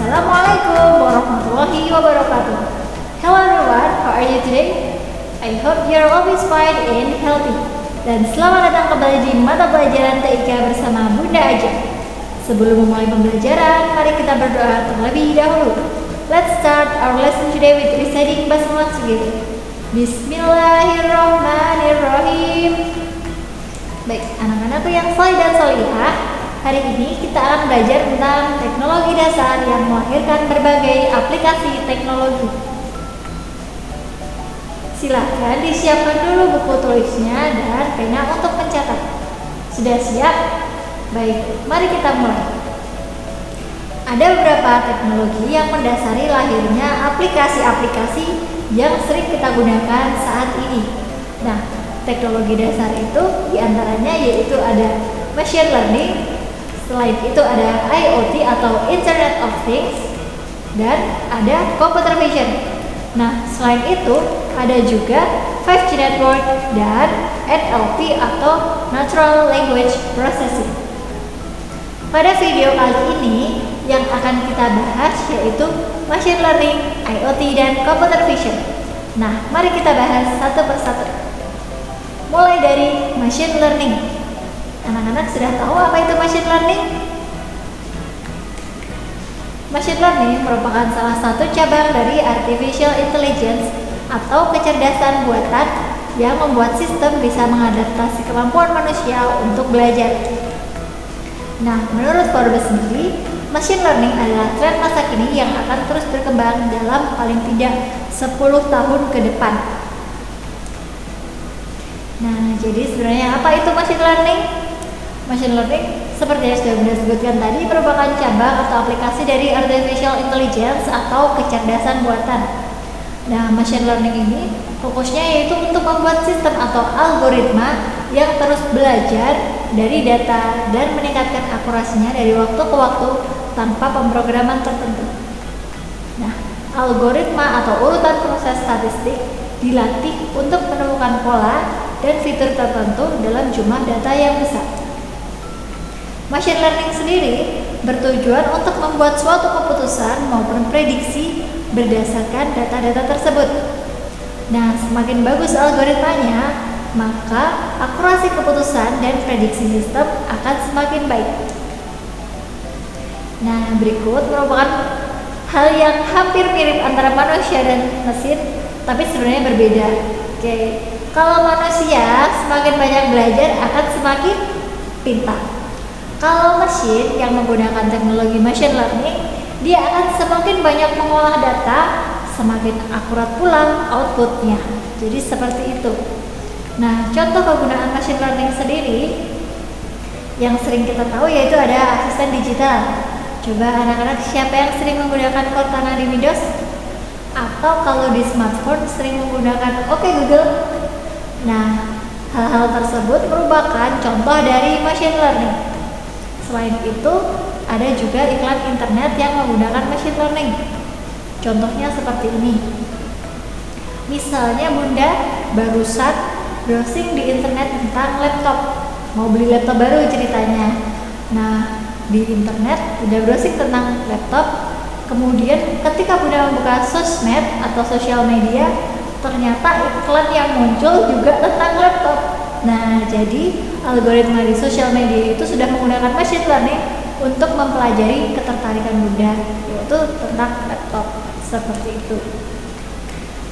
Assalamualaikum warahmatullahi wabarakatuh. Hello everyone, how are you today? I hope you're always fine and healthy. Dan selamat datang kembali di mata pelajaran TIK bersama Bunda Aja. Sebelum memulai pembelajaran, mari kita berdoa terlebih dahulu. Let's start our lesson today with reciting basmalah together. Bismillahirrahmanirrahim. Baik, anak-anakku yang saleh dan salihah, hari ini kita akan belajar tentang teknologi dasar yang melahirkan berbagai aplikasi teknologi. Silakan disiapkan dulu buku tulisnya dan pena untuk mencatat. Sudah siap? Baik, mari kita mulai. Ada beberapa teknologi yang mendasari lahirnya aplikasi-aplikasi yang sering kita gunakan saat ini. Nah, teknologi dasar itu diantaranya yaitu ada machine learning, selain itu ada IoT atau Internet of Things, dan ada computer vision. Nah, selain itu ada juga 5G network dan NLP atau Natural Language Processing. Pada video kali ini yang akan kita bahas yaitu machine learning, IoT, dan computer vision. Nah, mari kita bahas satu persatu. Mulai dari machine learning. Anak-anak sudah tahu apa itu machine learning? Machine learning merupakan salah satu cabang dari artificial intelligence atau kecerdasan buatan yang membuat sistem bisa mengadaptasi kemampuan manusia untuk belajar. Nah, menurut Forbes sendiri, machine learning adalah tren masa kini yang akan terus berkembang dalam paling tidak 10 tahun ke depan. Nah, jadi sebenarnya apa itu machine learning? Machine learning seperti yang sudah Bunda sebutkan tadi merupakan cabang atau aplikasi dari artificial intelligence atau kecerdasan buatan. Nah, machine learning ini fokusnya yaitu untuk membuat sistem atau algoritma yang terus belajar dari data dan meningkatkan akurasinya dari waktu ke waktu tanpa pemrograman tertentu. Nah, algoritma atau urutan proses statistik dilatih untuk menemukan pola dan fitur tertentu dalam jumlah data yang besar. Machine learning sendiri bertujuan untuk membuat suatu keputusan maupun prediksi berdasarkan data-data tersebut. Nah, semakin bagus algoritmanya, maka akurasi keputusan dan prediksi sistem akan semakin baik. Nah, berikut merupakan hal yang hampir mirip antara manusia dan mesin, tapi sebenarnya berbeda. Oke, kalau manusia semakin banyak belajar akan semakin pintar. Kalau mesin yang menggunakan teknologi machine learning, dia akan semakin banyak mengolah data, semakin akurat pula outputnya. Jadi seperti itu. Nah, contoh penggunaan machine learning sendiri yang sering kita tahu yaitu ada asisten digital. Coba anak-anak siapa yang sering menggunakan Cortana di Windows? Atau kalau di smartphone sering menggunakan Oke Google? Nah, hal-hal tersebut merupakan contoh dari machine learning. Selain itu, ada juga iklan internet yang menggunakan machine learning. Contohnya seperti ini. Misalnya Bunda barusan browsing di internet tentang laptop. Mau beli laptop baru ceritanya. Nah, di internet Bunda browsing tentang laptop. Kemudian ketika Bunda membuka sosmed atau sosial media, ternyata iklan yang muncul juga tentang laptop. Nah, jadi algoritma di sosial media itu sudah menggunakan machine learning untuk mempelajari ketertarikan Bunda, yaitu tentang laptop. Seperti itu.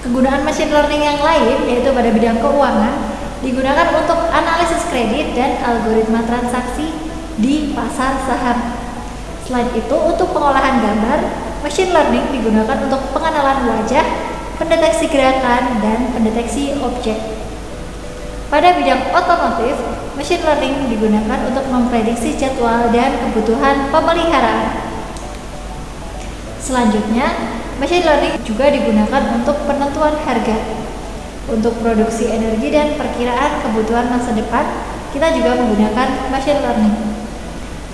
Kegunaan machine learning yang lain yaitu pada bidang keuangan digunakan untuk analisis kredit dan algoritma transaksi di pasar saham. Selain itu, untuk pengolahan gambar, machine learning digunakan untuk pengenalan wajah, pendeteksi gerakan, dan pendeteksi objek. Pada bidang otomotif, machine learning digunakan untuk memprediksi jadwal dan kebutuhan pemeliharaan. Selanjutnya, machine learning juga digunakan untuk penentuan harga. Untuk produksi energi dan perkiraan kebutuhan masa depan, kita juga menggunakan machine learning.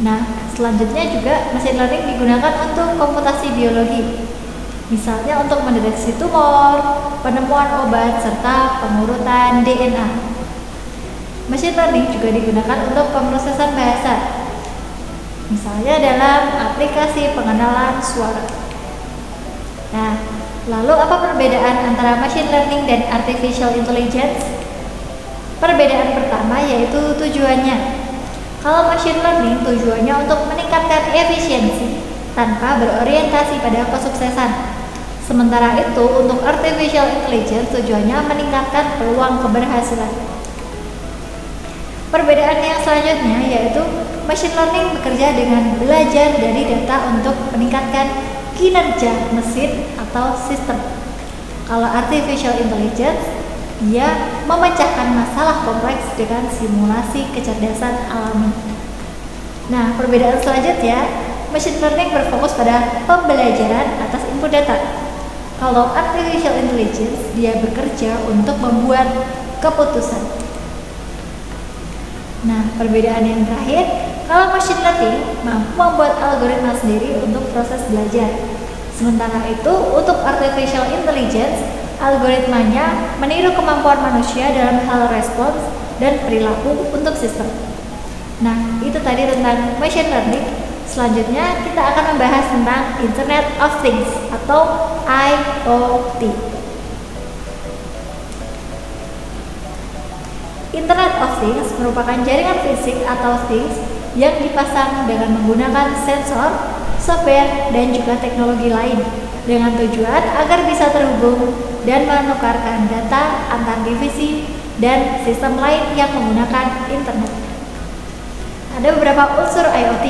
Nah, selanjutnya juga machine learning digunakan untuk komputasi biologi. Misalnya untuk mendeteksi tumor, penemuan obat, serta pengurutan DNA. Machine learning juga digunakan untuk pemrosesan bahasa. misalnya dalam aplikasi pengenalan suara. Nah, lalu apa perbedaan antara machine learning dan artificial intelligence? Perbedaan pertama yaitu tujuannya. Kalau machine learning tujuannya untuk meningkatkan efisiensi tanpa berorientasi pada kesuksesan. Sementara itu untuk artificial intelligence tujuannya meningkatkan peluang keberhasilan. Perbedaan yang selanjutnya yaitu machine learning bekerja dengan belajar dari data untuk meningkatkan kinerja mesin atau sistem. Kalau artificial intelligence, dia memecahkan masalah kompleks dengan simulasi kecerdasan alami. Nah, perbedaan selanjutnya, machine learning berfokus pada pembelajaran atas input data. Kalau artificial intelligence, dia bekerja untuk membuat keputusan. Nah, perbedaan yang terakhir, kalau machine learning mampu membuat algoritma sendiri untuk proses belajar. Sementara itu, untuk artificial intelligence, algoritmanya meniru kemampuan manusia dalam hal respons dan perilaku untuk sistem. Nah, itu tadi tentang machine learning. Selanjutnya, kita akan membahas tentang Internet of Things atau IoT. Internet of Things merupakan jaringan fisik atau things yang dipasang dengan menggunakan sensor, software, dan juga teknologi lain dengan tujuan agar bisa terhubung dan menukarkan data antar divisi dan sistem lain yang menggunakan internet. Ada beberapa unsur IoT,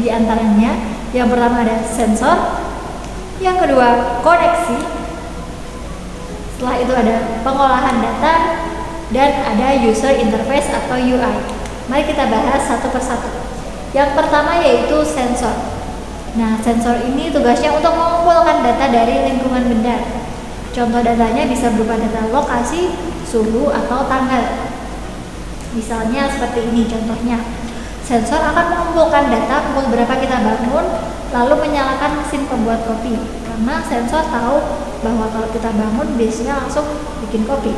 di antaranya yang pertama ada sensor, yang kedua koneksi, setelah itu ada pengolahan data, dan ada user interface atau UI. Mari kita bahas satu persatu. Yang pertama yaitu sensor. Nah, sensor ini tugasnya untuk mengumpulkan data dari lingkungan benda. Contoh datanya bisa berupa data lokasi, suhu, atau tanggal. Misalnya seperti ini contohnya. Sensor akan mengumpulkan data pukul berapa kita bangun, lalu menyalakan mesin pembuat kopi. Karena sensor tahu bahwa kalau kita bangun biasanya langsung bikin kopi.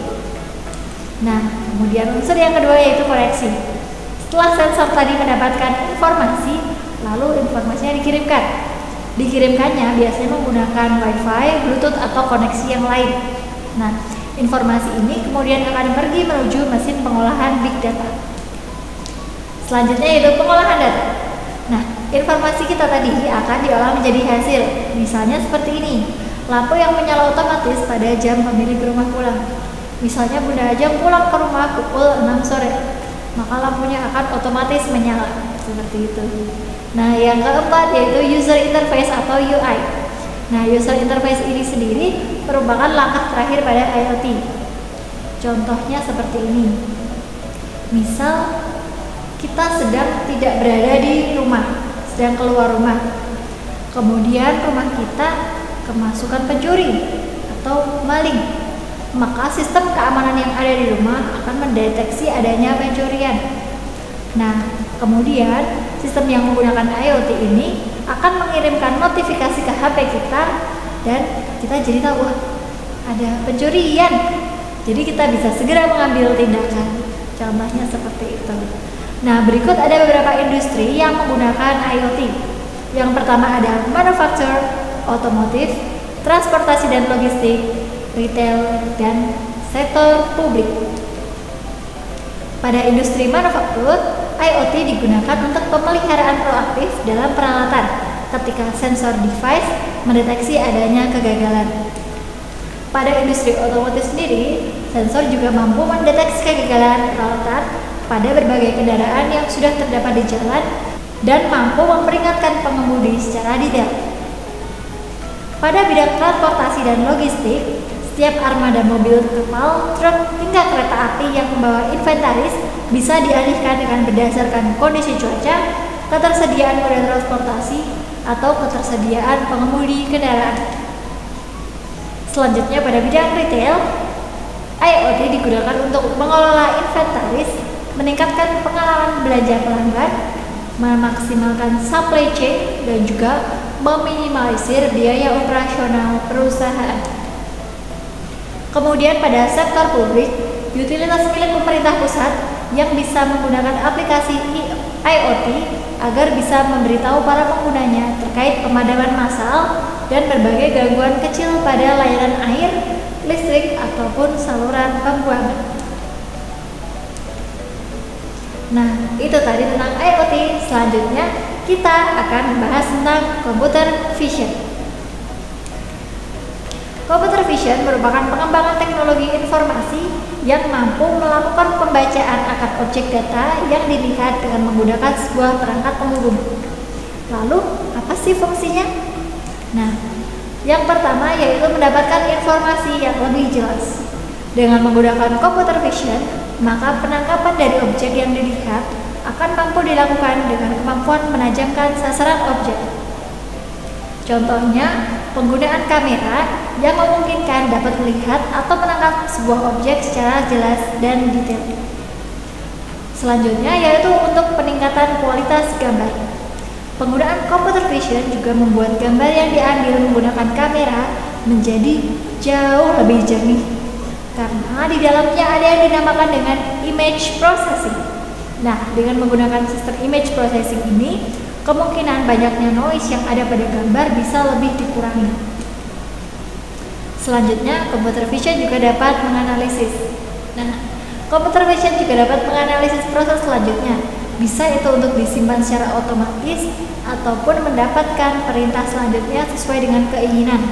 Nah, kemudian unsur yang kedua yaitu koneksi. Setelah sensor tadi mendapatkan informasi, lalu informasinya dikirimkan. Dikirimkannya biasanya menggunakan Wi-Fi, Bluetooth, atau koneksi yang lain. Nah, informasi ini kemudian akan pergi menuju mesin pengolahan big data. Selanjutnya yaitu pengolahan data. Nah, informasi kita tadi akan diolah menjadi hasil. Misalnya seperti ini, lampu yang menyala otomatis pada jam pemilik rumah pulang. Misalnya Bunda Ajeng pulang ke rumah pukul 6 sore, maka lampunya akan otomatis menyala, seperti itu. Nah, yang keempat yaitu user interface atau UI. Nah, user interface ini sendiri merupakan langkah terakhir pada IoT. Contohnya seperti ini. Misal, kita sedang tidak berada di rumah, sedang keluar rumah. Kemudian rumah kita kemasukan pencuri atau maling. Maka sistem keamanan yang ada di rumah akan mendeteksi adanya pencurian. Nah, kemudian sistem yang menggunakan IoT ini akan mengirimkan notifikasi ke HP kita dan kita jadi tahu ada pencurian. Jadi kita bisa segera mengambil tindakan. Contohnya seperti itu. Nah, berikut ada beberapa industri yang menggunakan IoT. Yang pertama ada manufaktur, otomotif, transportasi dan logistik, retail, dan sektor publik. Pada industri manufaktur, IoT digunakan untuk pemeliharaan proaktif dalam peralatan ketika sensor device mendeteksi adanya kegagalan. Pada industri otomotif sendiri, sensor juga mampu mendeteksi kegagalan peralatan pada berbagai kendaraan yang sudah terdapat di jalan dan mampu memperingatkan pengemudi secara detail. Pada bidang transportasi dan logistik, setiap armada mobil, kapal, truk, hingga kereta api yang membawa inventaris bisa dialihkan dengan berdasarkan kondisi cuaca, ketersediaan moda transportasi, atau ketersediaan pengemudi kendaraan. Selanjutnya pada bidang retail, IoT digunakan untuk mengelola inventaris, meningkatkan pengalaman belanja pelanggan, memaksimalkan supply chain, dan juga meminimalisir biaya operasional perusahaan. Kemudian pada sektor publik, utilitas milik pemerintah pusat yang bisa menggunakan aplikasi IoT agar bisa memberitahu para penggunanya terkait pemadaman massal dan berbagai gangguan kecil pada layanan air, listrik, ataupun saluran pembuangan. Nah, itu tadi tentang IoT. Selanjutnya kita akan membahas tentang computer vision. Computer vision merupakan pengembangan teknologi informasi yang mampu melakukan pembacaan akan objek data yang dilihat dengan menggunakan sebuah perangkat penghubung. Lalu, apa sih fungsinya? Nah, yang pertama yaitu mendapatkan informasi yang lebih jelas. Dengan menggunakan computer vision, maka penangkapan dari objek yang dilihat akan mampu dilakukan dengan kemampuan menajamkan sasaran objek. Contohnya, penggunaan kamera yang memungkinkan dapat melihat atau menangkap sebuah objek secara jelas dan detail. Selanjutnya yaitu untuk peningkatan kualitas gambar. Penggunaan computer vision juga membuat gambar yang diambil menggunakan kamera menjadi jauh lebih jernih, karena di dalamnya ada yang dinamakan dengan image processing. Nah, dengan menggunakan sistem image processing ini, kemungkinan banyaknya noise yang ada pada gambar bisa lebih dikurangi. Selanjutnya, computer vision juga dapat menganalisis. Nah, computer vision juga dapat menganalisis proses selanjutnya. Bisa itu untuk disimpan secara otomatis ataupun mendapatkan perintah selanjutnya sesuai dengan keinginan.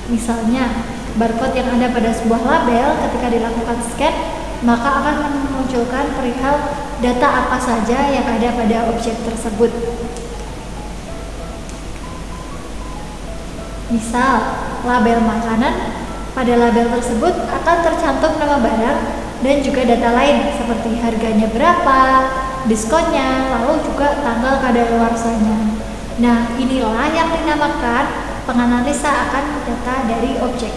Misalnya, barcode yang ada pada sebuah label ketika dilakukan scan, maka akan memunculkan perihal data apa saja yang ada pada objek tersebut. Misal, label makanan, pada label tersebut akan tercantum nama barang dan juga data lain seperti harganya berapa, diskonnya, lalu juga tanggal kadaluarsanya. Nah, inilah yang dinamakan penganalisa akan data dari objek.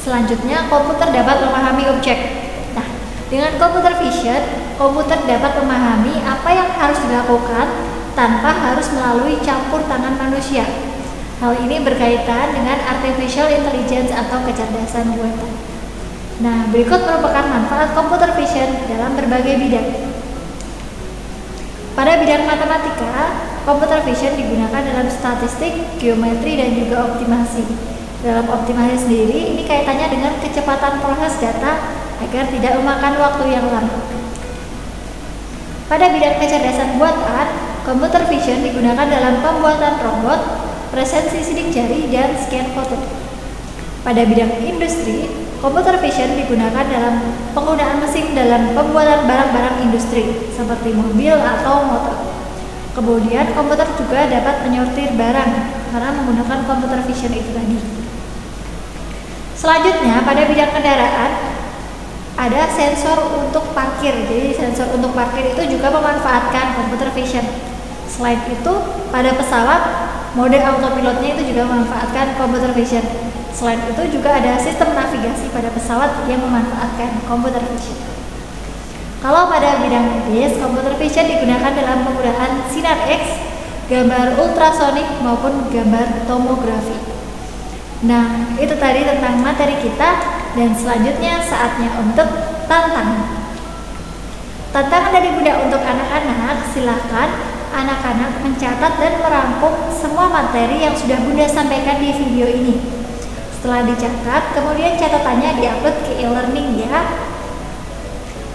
Selanjutnya, komputer dapat memahami objek. Nah, dengan computer vision, komputer dapat memahami apa yang harus dilakukan tanpa harus melalui campur tangan manusia. Hal ini berkaitan dengan artificial intelligence atau kecerdasan buatan. Nah, berikut merupakan manfaat computer vision dalam berbagai bidang. Pada bidang matematika, computer vision digunakan dalam statistik, geometri, dan juga optimasi. Dalam optimasi sendiri, ini kaitannya dengan kecepatan proses data agar tidak memakan waktu yang lama. Pada bidang kecerdasan buatan, computer vision digunakan dalam pembuatan robot, presensi sidik jari, dan scan foto. Pada bidang industri, computer vision digunakan dalam penggunaan mesin dalam pembuatan barang-barang industri seperti mobil atau motor. Kemudian komputer juga dapat menyortir barang karena menggunakan computer vision itu tadi. Selanjutnya, pada bidang kendaraan ada sensor untuk parkir. Jadi sensor untuk parkir itu juga memanfaatkan computer vision. Selain itu, pada pesawat, mode autopilotnya itu juga memanfaatkan computer vision. Selain itu juga ada sistem navigasi pada pesawat yang memanfaatkan computer vision. Kalau pada bidang medis, computer vision digunakan dalam penggunaan sinar X, gambar ultrasonik maupun gambar tomografi. Nah, itu tadi tentang materi kita, dan selanjutnya saatnya untuk tantangan. Tantangan dari Bunda untuk anak-anak, silakan anak-anak mencatat dan merangkum semua materi yang sudah Bunda sampaikan di video ini. Setelah dicatat, kemudian catatannya diupload ke e-learning ya.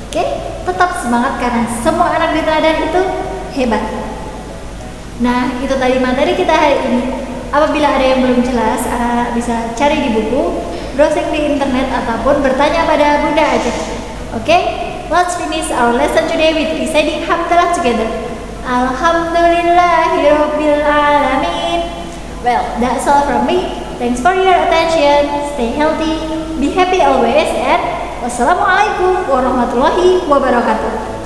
Oke, tetap semangat karena semua anak di teladan itu hebat. Nah, itu tadi materi kita hari ini. Apabila ada yang belum jelas, anak-anak bisa cari di buku, browsing di internet, ataupun bertanya pada Bunda aja. Oke, let's finish our lesson today with reciting hamdalah together. Alhamdulillahirabbil alamin. Well, that's all from me. Thanks for your attention. Stay healthy, be happy always, and wassalamualaikum warahmatullahi wabarakatuh.